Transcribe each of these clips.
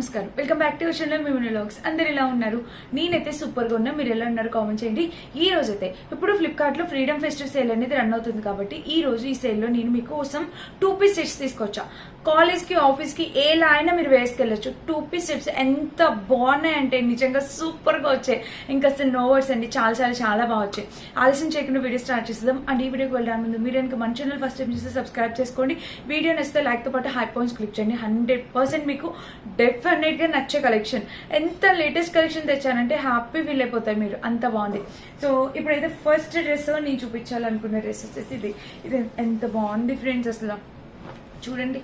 నమస్కారం, welcome back to channel Mimoni vlogs. అందరు ఎలా ఉన్నారు? నేనైతే సూపర్ గా ఉన్నా. మీరు ఎలా ఉన్నారు కామెంట్ చేయండి. ఈ రోజు అయితే ఇప్పుడు ఫ్లిప్కార్ట్ లో ఫ్రీడమ్ ఫెస్టివల్ సేల్ అనేది రన్ అవుతుంది కాబట్టి ఈ రోజు ఈ సేల్ లో నేను మీకోసం 2 పీస్ సెట్స్ తీసుకొచ్చా. కాలేజ్ కి ఆఫీస్ కి ఎలా అయినా మీరు వేసుకెళ్ళచ్చు. 2 పీస్ సెట్స్ ఎంత బాగున్నాయి అంటే నిజంగా సూపర్ గా వచ్చాయి. ఇంకా అసలు నో వర్డ్స్ అండి, చాలా చాలా చాలా బాగా వచ్చాయి. ఆలస్యం చేయకుండా వీడియో స్టార్ట్ చేద్దాం. అండ్ ఈ వీడియోకి వెళ్ళడానికి ముందు మీరు కనుక మన ఛానల్ ఫస్ట్ టైం చేస్తే సబ్స్క్రైబ్ చేసుకోండి. వీడియో నచ్చితే లైక్ తో పాటు హై పాయింట్స్ క్లిక్ చేయండి. 100% మీకు డెఫినెట్ గా నచ్చే కలెక్షన్. ఎంత లేటెస్ట్ కలెక్షన్ తెచ్చానంటే హ్యాపీ ఫీల్ అయిపోతాయి మీరు, అంత బాగుంది. సో ఇప్పుడైతే ఫస్ట్ డ్రెస్ నేను చూపించాలనుకున్న డ్రెస్ వచ్చేసి ఇది ఎంత బాగుంది ఫ్రెండ్స్. అసలు చూడండి,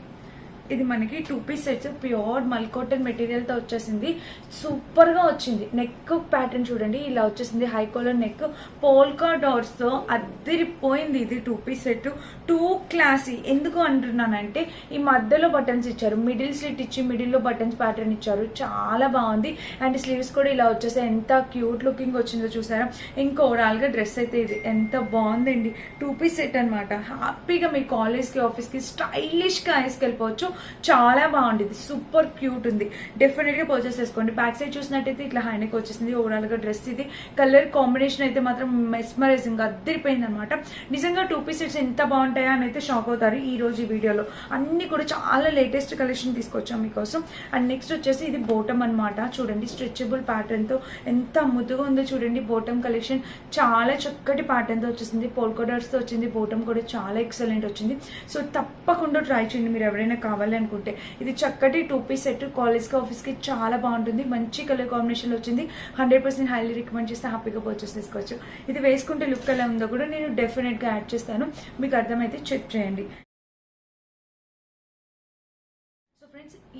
ఇది మనకి 2 పీస్ సెట్స్ ప్యూర్ మల్ కాటన్ మెటీరియల్ తో వచ్చేసింది. సూపర్ గా వచ్చింది. నెక్ ప్యాటర్న్ చూడండి, ఇలా వచ్చేసింది. High collar neck, polka dots తో అద్దరిపోయింది. ఇది 2 పీస్ సెట్, 2 క్లాసీ. ఎందుకు అంటున్నానంటే ఈ మధ్యలో బటన్స్ ఇచ్చారు, మిడిల్ స్లిట్ ఇచ్చి మిడిల్ లో బటన్స్ ప్యాటర్న్ ఇచ్చారు. చాలా బాగుంది. అండ్ స్లీవ్స్ కూడా ఇలా వచ్చేసాయి. ఎంత క్యూట్ లుకింగ్ వచ్చిందో చూసారా. ఇంకా ఓవరాల్ గా డ్రెస్ అయితే ఇది ఎంత బాగుందండి. 2 పీస్ సెట్ అనమాట. హ్యాపీగా మీ కాలేజ్ కి ఆఫీస్ కి స్టైలిష్ గా వేసుకెళ్ళిపోవచ్చు. చాలా బాగుంది, సూపర్ క్యూట్ ఉంది. డెఫినెట్ గా పర్చేస్ చేసుకోండి. బ్యాక్ సైడ్ చూసినట్టయితే ఇట్లా హైనెక్ వచ్చేసింది. ఓవరాల్ గా డ్రెస్ ఇది కలర్ కాంబినేషన్ అయితే మాత్రం మెస్మరైజింగ్ అద్దరిపోయింది అనమాట. నిజంగా 2 పీస్ సెట్స్ ఎంత బాగుంటాయా అని అయితే షాక్ అవుతారు. ఈ రోజు ఈ వీడియోలో అన్ని కూడా చాలా లేటెస్ట్ కలెక్షన్ తీసుకొచ్చాం మీకోసం. అండ్ నెక్స్ట్ వచ్చేసి ఇది బోటమ్ అనమాట. చూడండి, స్ట్రెచబుల్ ప్యాటర్న్ తో ఎంత ముద్దుగా ఉందో చూడండి. బోటమ్ కలెక్షన్ చాలా చక్కటి ప్యాటర్న్ తో వచ్చేసింది. పోల్కా డాట్స్ తో వచ్చింది. బోటమ్ కూడా చాలా ఎక్సలెంట్ వచ్చింది. సో తప్పకుండా ట్రై చేయండి మీరు ఎవరైనా కావాలి అనుకుంటే. ఇది చక్కటి 2 పీస్ సెట్ కాలేజ్ కి ఆఫీస్ కి చాలా బాగుంటుంది. మంచి కలర్ కాంబినేషన్ వచ్చింది. 100% హైలీ రికమెండ్ చేస్తే హ్యాపీగా పర్చేస్ చేసుకోవచ్చు. ఇది వేసుకుంటే లుక్ ఎలా ఉందో కూడా నేను డెఫినెట్ గా యాడ్ చేస్తాను, మీకు అర్థమైతే చెక్ చేయండి.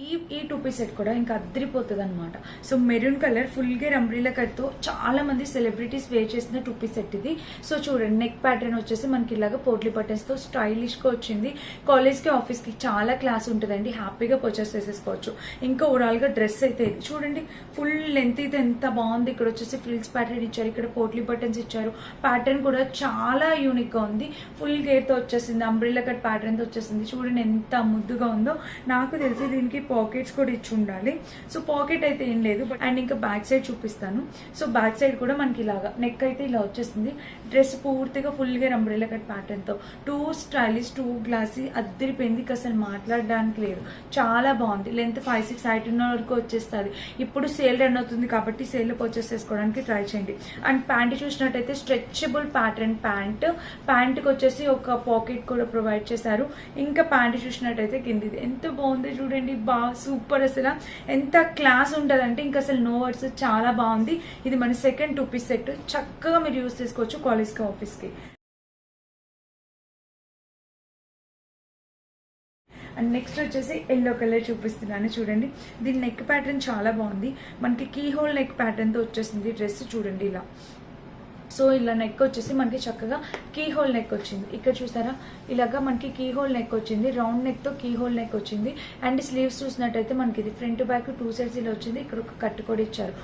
ఈ 2 పీస్ సెట్ కూడా ఇంకా అద్దరిపోతుంది అనమాట. సో మెరూన్ కలర్ ఫుల్ గా అంబ్రెల్లా కట్ తో చాలా మంది సెలబ్రిటీస్ వేర్ చేసిన 2 పీస్ సెట్ ఇది. సో చూడండి, నెక్ ప్యాటర్న్ వచ్చేసి మనకి ఇలాగా పోట్లీ బటన్స్ తో స్టైలిష్ గా వచ్చింది. కాలేజ్ కి ఆఫీస్ కి చాలా క్లాస్ ఉంటుందండి. హ్యాపీగా పర్చేస్ చేసేసుకోవచ్చు. ఇంకా ఓవరాల్ గా డ్రెస్ అయితే ఇది చూడండి, ఫుల్ లెంత్ ఇది ఎంత బాగుంది. ఇక్కడ వచ్చేసి ఫ్రిల్స్ ప్యాటర్న్ ఇచ్చారు, ఇక్కడ పోట్లీ బటన్స్ ఇచ్చారు. ప్యాటర్న్ కూడా చాలా యూనిక్ గా ఉంది. ఫుల్ గేర్ తో వచ్చేసింది, అంబ్రెల్లా కట్ ప్యాటర్న్ తో వచ్చేసింది. చూడండి ఎంత ముద్దుగా ఉందో. నాకు తెలిసి దీనికి పాకెట్స్ కూడా ఇచ్చి ఉండాలి. సో పాకెట్ అయితే ఏం లేదు. అండ్ ఇంకా బ్యాక్ సైడ్ చూపిస్తాను. సో బ్యాక్ సైడ్ కూడా మనకి ఇలాగా నెక్ అయితే ఇలా వచ్చేసింది. డ్రెస్ పూర్తిగా ఫుల్ గా అంబ్రెల్లా కట్ ప్యాటర్న్ తో 2 స్టైలిష్ 2 గ్లాసీ అద్దరిపోయింది. అసలు మాట్లాడడానికి లేదు, చాలా బాగుంది. లెంత్ 5-6 హైట్ ఉన్న వరకు వచ్చేస్తుంది. ఇప్పుడు సేల్ రన్ అవుతుంది కాబట్టి సేల్ లో పర్చేస్ చేసుకోవడానికి ట్రై చేయండి. అండ్ ప్యాంట్ చూసినట్టయితే స్ట్రెచబుల్ ప్యాటర్న్ ప్యాంట్ కి వచ్చేసి ఒక పాకెట్ కూడా ప్రొవైడ్ చేశారు. ఇంకా ప్యాంట్ చూసినట్టయితే కిందిది ఎంత బాగుంది చూడండి. సూపర్, అసలు ఎంత క్లాస్ ఉంటుందంటే ఇంకా అసలు నో వర్డ్స్. చాలా బాగుంది. ఇది మన సెకండ్ 2 పీస్ సెట్. చక్కగా మీరు యూజ్ చేసుకోవచ్చు కాలేజ్ కి ఆఫీస్ కి. అండ్ నెక్స్ట్ వచ్చేసి ఎల్లో కలర్ చూపిస్తున్నాను. చూడండి, దీని నెక్ ప్యాటర్న్ చాలా బాగుంది. మనకి కీ హోల్ నెక్ ప్యాటర్న్ తో వచ్చేసింది డ్రెస్. చూడండి ఇలా. సో ఇలా నెక్ వచ్చేసి మనకి చక్కగా కీ హోల్ నెక్ వచ్చింది. ఇక్కడ చూసారా, ఇలాగా మనకి కీ హోల్ నెక్ వచ్చింది. రౌండ్ నెక్ తో కీ హోల్ నెక్ వచ్చింది. అండ్ స్లీవ్స్ చూసినట్టయితే మనకి ఇది ఫ్రంట్ బ్యాక్ 2 సైడ్స్ ఇలా వచ్చింది. ఇక్కడ ఒక కట్ కూడా ఇచ్చారు.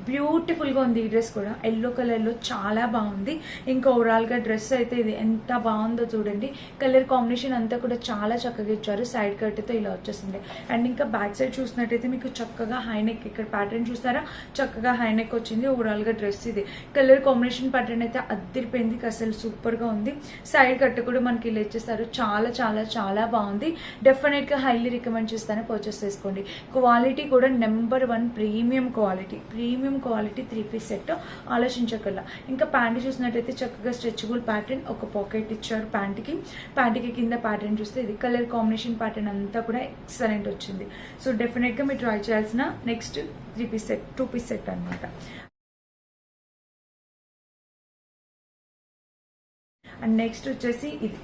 బ్యూటిఫుల్ గా ఉంది ఈ డ్రెస్ కూడా. ఎల్లో కలర్ లో చాలా బాగుంది. ఇంకా ఓవరాల్ గా డ్రెస్ అయితే ఇది ఎంత బాగుందో చూడండి. కలర్ కాంబినేషన్ అంతా కూడా చాలా చక్కగా ఇచ్చారు. సైడ్ కట్ తో ఇలా వచ్చేసింది. అండ్ ఇంకా బ్యాక్ సైడ్ చూసినట్టయితే మీకు చక్కగా హై నెక్, ఇక్కడ ప్యాటర్న్ చూసారా, చక్కగా హై నెక్ వచ్చింది. ఓవరాల్ గా డ్రెస్ ఇది కలర్ కాంబినేషన్ ప్యాటర్న్ అయితే అద్దరిపోయింది. అసలు సూపర్ గా ఉంది. సైడ్ కట్ కూడా మనకి ఇలా ఇచ్చేస్తారు. చాలా చాలా చాలా బాగుంది. డెఫినెట్ గా హైలీ రికమెండ్ చేస్తాను, పర్చేస్ చేసుకోండి. క్వాలిటీ కూడా number 1 premium quality 3 piece set. ఆలోచించగల. ఇంకా ప్యాంట్ చూసినట్టయితే చక్కగా స్ట్రెచబుల్ ప్యాటర్న్, ఒక పాకెట్ ఇచ్చారు ప్యాంట్కి కింద ప్యాటర్న్ చూస్తే ఇది కలర్ కాంబినేషన్ ప్యాటర్న్ అంతా కూడా ఎక్సలెంట్ వచ్చింది. సో డెఫినెట్ గా మీరు ట్రై చేయాల్సిన next 3 piece set 2 piece set అనమాట. అండ్ నెక్స్ట్ వచ్చేసి ఇది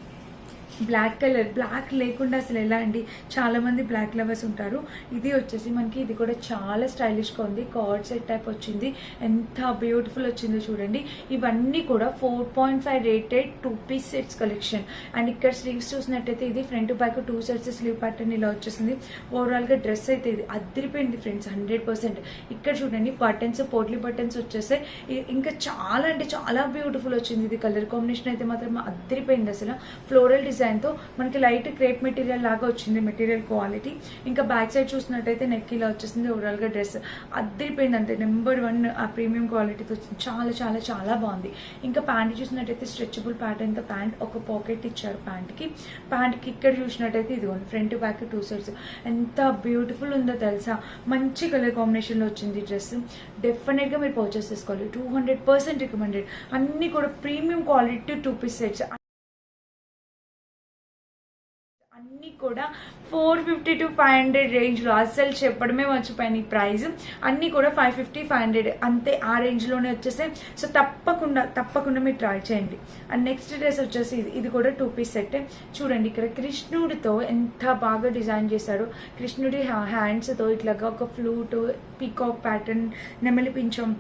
బ్లాక్ కలర్. బ్లాక్ లేకుండా అసలు ఎలా అండి, చాలా మంది బ్లాక్ లవర్స్ ఉంటారు. ఇది వచ్చేసి మనకి ఇది కూడా చాలా స్టైలిష్ గా ఉంది. కార్డ్ సెట్ టైప్ వచ్చింది. ఎంత బ్యూటిఫుల్ వచ్చిందో చూడండి. ఇవన్నీ కూడా 4.5 rated 2 piece sets collection. And ఇక్కడ స్లీవ్స్ చూసినట్టయితే ఇది front back 2 sides sleeve pattern ఇలా వచ్చేసింది. ఓవరాల్ గా డ్రెస్ అయితే ఇది అద్దరిపోయింది ఫ్రెండ్స్, 100%. ఇక్కడ చూడండి, బటన్స్ పోట్లీ బటన్స్ వచ్చేసాయి. ఇంకా చాలా అంటే చాలా బ్యూటిఫుల్ వచ్చింది. ఇది కలర్ కాంబినేషన్ అయితే మాత్రం అద్దరిపోయింది. అసలు ఫ్లోరల్ డిజైన్ డిజైన్తో మనకి లైట్ క్రేప్ మెటీరియల్ లాగా వచ్చింది మెటీరియల్ క్వాలిటీ. ఇంకా బ్యాక్ సైడ్ చూసినట్టయితే నెక్ ఇలా వచ్చేసింది. ఓవరాల్గా డ్రెస్ అద్దరిపోయింది అంతే, నెంబర్ 1 ఆ ప్రీమియం క్వాలిటీతో వచ్చింది. చాలా చాలా చాలా బాగుంది. ఇంకా ప్యాంట్ చూసినట్టయితే స్ట్రెచబుల్ ప్యాటర్న్తో ప్యాంట్, ఒక పాకెట్ ఇచ్చారు ప్యాంట్కి. ఇక్కడ చూసినట్టయితే ఇదిగోండి ఫ్రంట్ బ్యాక్ 2 సైడ్స్ ఎంత బ్యూటిఫుల్ ఉందో తెలుసా. మంచి కలర్ కాంబినేషన్లో వచ్చింది డ్రెస్. డెఫినెట్గా మీరు పర్చేస్ చేసుకోవాలి. 200% రికమెండెడ్. అన్ని కూడా ప్రీమియం క్వాలిటీ 2 పీస్ సెట్స్, అన్నీ కూడా 450 to 500 రేంజ్లో. అసలు చెప్పడమే మర్చిపోయాను ఈ ప్రైస్. అన్నీ కూడా 550, 500 అంతే, ఆ రేంజ్లోనే వచ్చేసాయి. సో తప్పకుండా మీరు ట్రై చేయండి. అండ్ నెక్స్ట్ డ్రెస్ వచ్చేసి ఇది కూడా 2 పీస్ సెట్. చూడండి ఇక్కడ కృష్ణుడితో ఎంత బాగా డిజైన్ చేశాడు. కృష్ణుడి హ్యాండ్స్తో ఇట్లాగా ఒక ఫ్లూట్, పీకాక్ ప్యాటర్న్, నెమలి పించం.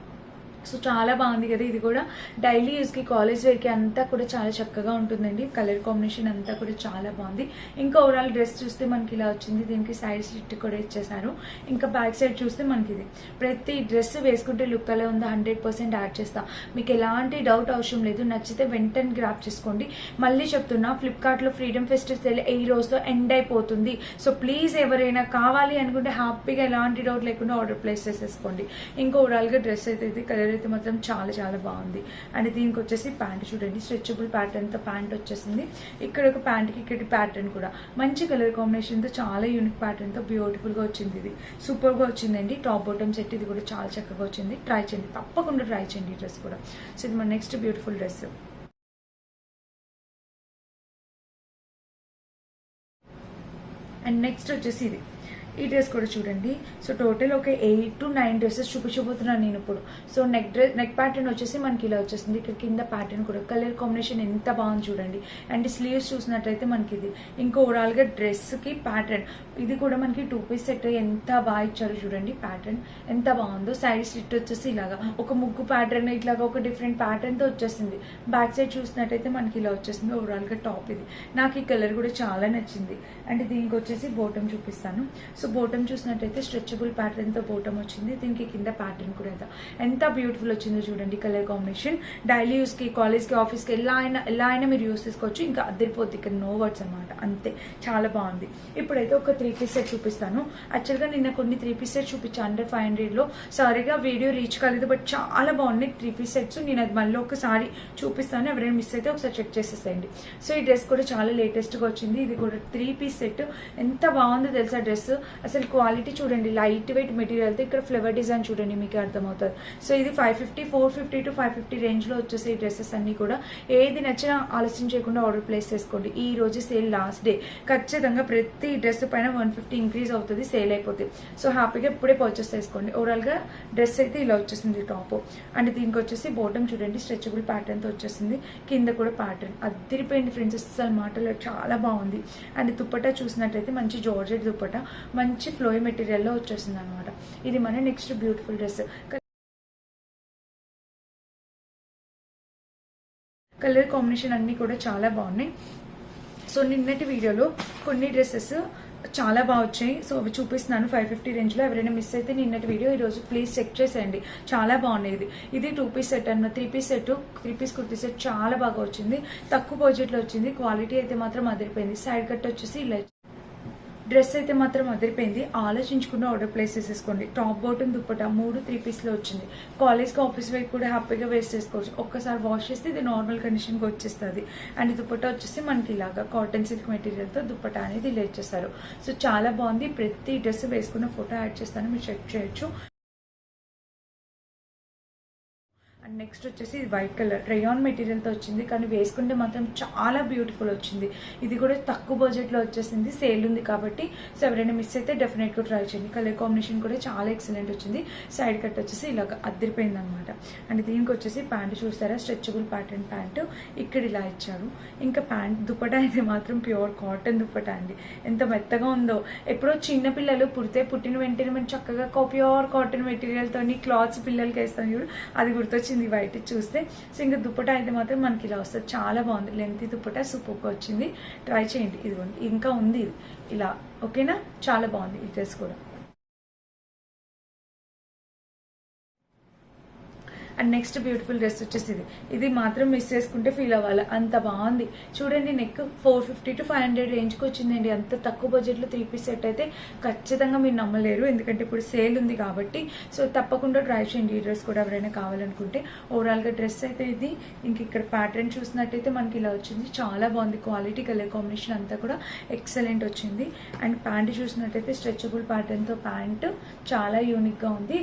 సో చాలా బాగుంది కదా. ఇది కూడా డైలీ యూస్కి, కాలేజ్ వేర్కి అంతా కూడా చాలా చక్కగా ఉంటుందండి. కలర్ కాంబినేషన్ అంతా కూడా చాలా బాగుంది. ఇంకా ఓవరాల్ డ్రెస్ చూస్తే మనకి ఇలా వచ్చింది. దీనికి సైడ్ స్లిట్ కూడా ఇచ్చేసారు. ఇంకా బ్యాక్ సైడ్ చూస్తే మనకి ఇది ప్రతి డ్రెస్ వేసుకుంటే లుక్ అలా ఉందో 100% యాడ్ చేస్తాం. మీకు ఎలాంటి డౌట్ అవసరం లేదు. నచ్చితే వెంటనే గ్రాప్ చేసుకోండి. మళ్ళీ చెప్తున్నా, ఫ్లిప్కార్ట్లో ఫ్రీడమ్ ఫెస్టివల్ సేల్ ఈ రోజుతో ఎండ్ అయిపోతుంది. సో ప్లీజ్ ఎవరైనా కావాలి అనుకుంటే హ్యాపీగా ఎలాంటి డౌట్ లేకుండా ఆర్డర్ ప్లేస్ చేసేసుకోండి. ఇంకా ఓవరాల్గా డ్రెస్ అయితే కలర్ అయితే మాత్రం చాలా చాలా బాగుంది. అండ్ దీనికి వచ్చేసి ప్యాంట్ చూడండి, స్ట్రెచబుల్ ప్యాటర్న్తో ప్యాంట్ వచ్చేసింది. ఇక్కడ ఒక ప్యాంట్కి ఇక్కడ ప్యాటర్న్ కూడా మంచి కలర్ కాంబినేషన్తో చాలా యూనిక్ ప్యాటర్న్తో బ్యూటిఫుల్గా వచ్చింది. ఇది సూపర్గా వచ్చిందండి. టాప్ బాటమ్ సెట్ ఇది కూడా చాలా చక్కగా వచ్చింది. ట్రై చేయండి, తప్పకుండా ట్రై చేయండి ఈ డ్రెస్ కూడా. సో ఇది మన next beautiful dress. And next వచ్చేసి ఇది, ఈ డ్రెస్ కూడా చూడండి. సో టోటల్ ఒక 8 to 9 డ్రెస్సెస్ చూపించబోతున్నాను నేను ఇప్పుడు. సో నెక్ ప్యాటర్న్ వచ్చేసి మనకి ఇలా వచ్చేసింది. ఇక్కడ కింద ప్యాటర్న్ కూడా కలర్ కాంబినేషన్ ఎంత బాగుంది చూడండి. అండ్ స్లీవ్స్ చూసినట్టయితే మనకి ఇది. ఇంకా ఓవరాల్గా డ్రెస్కి ప్యాటర్న్ ఇది కూడా మనకి 2 పీస్ సెట్ ఎంత బాగా ఇచ్చారు చూడండి. ప్యాటర్న్ ఎంత బాగుందో. సైడ్ స్లిట్ వచ్చేసి ఇలాగా ఒక ముగ్గు ప్యాటర్న్, ఇట్లాగా ఒక డిఫరెంట్ ప్యాటర్న్తో వచ్చేసింది. బ్యాక్ సైడ్ చూసినట్టయితే మనకి ఇలా వచ్చేసింది. ఓవరాల్గా టాప్ ఇది. నాకు ఈ కలర్ కూడా చాలా నచ్చింది. అండ్ దీనికి వచ్చేసి బోటమ్ చూపిస్తాను. సో బోటమ్ చూసినట్టయితే స్ట్రెచబుల్ ప్యాటర్న్తో బోటమ్ వచ్చింది. దీనికి కింద ప్యాటర్న్ కూడా ఎంత బ్యూటిఫుల్ వచ్చిందో చూడండి. కలర్ కాంబినేషన్ డైలీ యూస్కి, కాలేజ్కి, ఆఫీస్కి ఎలా అయినా మీరు యూస్ చేసుకోవచ్చు. ఇంకా అద్దరిపోద్ది, ఇక్కడ నో వర్డ్స్ అనమాట, అంతే. చాలా బాగుంది. ఇప్పుడైతే ఒక 3 పీస్ సెట్ చూపిస్తాను. యాక్చువల్గా నిన్న కొన్ని 3 పీస్ సెట్ చూపించాను అండర్ 500లో. సారీగా వీడియో రీచ్ కాలేదు, బట్ చాలా బాగున్నాయి 3 పీస్ సెట్స్. నేను అది మళ్ళీ ఒకసారి చూపిస్తాను. ఎవరైనా మిస్ అయితే ఒకసారి చెక్ చేసేసేయండి. సో ఈ డ్రెస్ కూడా చాలా లేటెస్ట్గా వచ్చింది. ఇది కూడా 3 పీస్ సెట్. ఎంత బాగుందో తెలుసా డ్రెస్. అసలు క్వాలిటీ చూడండి, లైట్ వెయిట్ మెటీరియల్తో. ఇక్కడ ఫ్లవర్ డిజైన్ చూడండి, మీకు అర్థమవుతుంది. సో ఇది 550, 450 to 550 రేంజ్లో వచ్చేసి ఈ డ్రెస్సెస్ అన్ని కూడా. ఏది నచ్చినా ఆలస్యం చేయకుండా ఆర్డర్ ప్లేస్ చేసుకోండి. ఈ రోజు సేల్ లాస్ట్ డే. ఖచ్చితంగా ప్రతి డ్రెస్ పైన 150 ఇంక్రీజ్ అవుతుంది, సేల్ అయిపోతుంది. సో హ్యాపీగా ఇప్పుడే పర్చేస్ చేసుకోండి. ఓవరాల్గా డ్రెస్ అయితే ఇలా వచ్చేసింది టాప్. అండ్ దీనికి వచ్చేసి బాటమ్ చూడండి, స్ట్రెచబుల్ ప్యాటర్న్తో వచ్చేసింది. కింద కూడా ప్యాటర్న్ అద్దరిపోయింది ఫ్రెండ్స్, అసలు మాటలో చాలా బాగుంది. అండ్ దుప్పటా చూసినట్టయితే మంచి జార్జెట్ దుప్పటా, మంచి ఫ్లోయి మెటీరియల్లో వచ్చేసింది అనమాట. ఇది మన next beautiful dress. Colour combination అన్నీ కూడా చాలా బాగున్నాయి. సో నిన్నటి వీడియోలో కొన్ని డ్రెస్సెస్ చాలా బాగా వచ్చాయి. సో అవి చూపిస్తున్నాను 550 రేంజ్లో. ఎవరైనా మిస్ అయితే నిన్నటి వీడియో ఈరోజు ప్లీజ్ చెక్ చేసేయండి. చాలా బాగున్నాయి. ఇది 2 పీస్ సెట్ అన్న 3 piece set, 3 piece kurti set చాలా బాగా వచ్చింది. తక్కువ బడ్జెట్లో వచ్చింది. క్వాలిటీ అయితే మాత్రం అదిరిపోయింది. సైడ్ కట్ వచ్చేసి ఇలా. డ్రెస్ అయితే మాత్రం అదిరిపోయింది. ఆలోచించుకుని ఆర్డర్ ప్లేస్ చేసేసుకోండి. టాప్ బాటమ్ దుప్పటా 3 పీస్లో వచ్చింది. కాలేజ్కి, ఆఫీస్ వేర్ కూడా హ్యాపీగా వేస్ట్ చేసుకోవచ్చు. ఒక్కసారి వాష్ చేస్తే ఇది నార్మల్ కండిషన్కి వచ్చేస్తుంది. అండ్ దుప్పటా వచ్చేసి మనకి ఇలాగా కాటన్ సిల్క్ మెటీరియల్తో దుప్పటా అనేది ఇలా ఇచ్చేస్తారు. సో చాలా బాగుంది. ప్రతి డ్రెస్ వేసుకున్న ఫోటో యాడ్ చేస్తాను, మీరు చెక్ చేయొచ్చు. అండ్ నెక్స్ట్ వచ్చేసి ఇది వైట్ కలర్ రేయాన్ మెటీరియల్తో వచ్చింది, కానీ వేసుకుంటే మాత్రం చాలా బ్యూటిఫుల్ వచ్చింది. ఇది కూడా తక్కువ బడ్జెట్లో వచ్చేసింది, సేల్ ఉంది కాబట్టి. సో ఎవరైనా మిస్ అయితే డెఫినెట్గా ట్రై చేయండి. కలర్ కాంబినేషన్ కూడా చాలా ఎక్సలెంట్ వచ్చింది. సైడ్ కట్ వచ్చేసి ఇలాగ అద్దరిపోయింది అనమాట. అండ్ దీనికి వచ్చేసి ప్యాంట్ చూస్తారా, స్ట్రెచబుల్ ప్యాటర్న్ ప్యాంటు ఇక్కడ ఇలా ఇచ్చారు. ఇంకా ప్యాంట్ దుప్పటా అయితే మాత్రం ప్యూర్ కాటన్ దుప్పటా అండి, ఎంత మెత్తగా ఉందో. ఎప్పుడో చిన్నపిల్లలు పుట్టిన వెంటనే మనం చక్కగా ప్యూర్ కాటన్ మెటీరియల్తో క్లాత్స్ పిల్లలకి వేస్తాం చూడు, అది గుర్తొచ్చింది బయట చూస్తే. సో ఇంకా దుప్పటా అయితే మాత్రం మనకి ఇలా వస్తుంది. చాలా బాగుంది. లెంత్ దుప్పటా సూపర్గా వచ్చింది. ట్రై చేయండి. ఇదిగోండి ఇంకా ఉంది ఇలా. ఓకేనా, చాలా బాగుంది ఈ డ్రెస్ కూడా. అండ్ నెక్స్ట్ బ్యూటిఫుల్ డ్రెస్ వచ్చేసి ఇది మాత్రం మిస్ చేసుకుంటే ఫీల్ అవ్వాలి, అంత బాగుంది. చూడండి నెక్ 450 to 500 రేంజ్కి వచ్చిందండి. అంత తక్కువ బడ్జెట్లో 3-piece సెట్ అయితే ఖచ్చితంగా మీరు నమ్మలేరు, ఎందుకంటే ఇప్పుడు సేల్ ఉంది కాబట్టి. సో తప్పకుండా ట్రై చేయండి ఈ డ్రెస్ కూడా ఎవరైనా కావాలనుకుంటే. ఓవరాల్గా డ్రెస్ అయితే ఇది. ఇంక ఇక్కడ ప్యాటర్న్ చూసినట్టయితే మనకి ఇలా వచ్చింది, చాలా బాగుంది. క్వాలిటీ కలర్ కాంబినేషన్ అంతా కూడా ఎక్సలెంట్ వచ్చింది. అండ్ ప్యాంట్ చూసినట్టయితే స్ట్రెచబుల్ ప్యాటర్న్తో ప్యాంట్ చాలా యూనిక్గా ఉంది.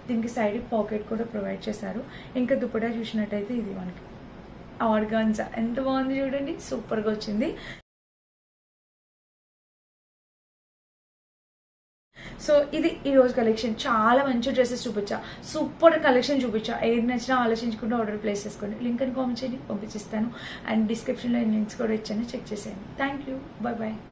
దీనికి సైడ్ పాకెట్ కూడా ప్రొవైడ్ చేశారు. ఇంకా దుపట్టా చూసినట్టయితే ఇది మనకి ఆర్గాన్జా, ఎంత బాగుంది చూడండి, సూపర్గా వచ్చింది. సో ఇది ఈ రోజు కలెక్షన్. చాలా మంచి డ్రెస్సెస్ చూపించా, సూపర్ కలెక్షన్ చూపించా. ఏది నచ్చినా ఆలోచించుకుంటూ ఆర్డర్ ప్లేస్ చేసుకోండి. లింక్ అని కామెంట్ చేయండి, పంపించిస్తాను. అండ్ డిస్క్రిప్షన్లో లింక్స్ కూడా ఇచ్చాను, చెక్ చేసేయండి. Thank you, bye bye.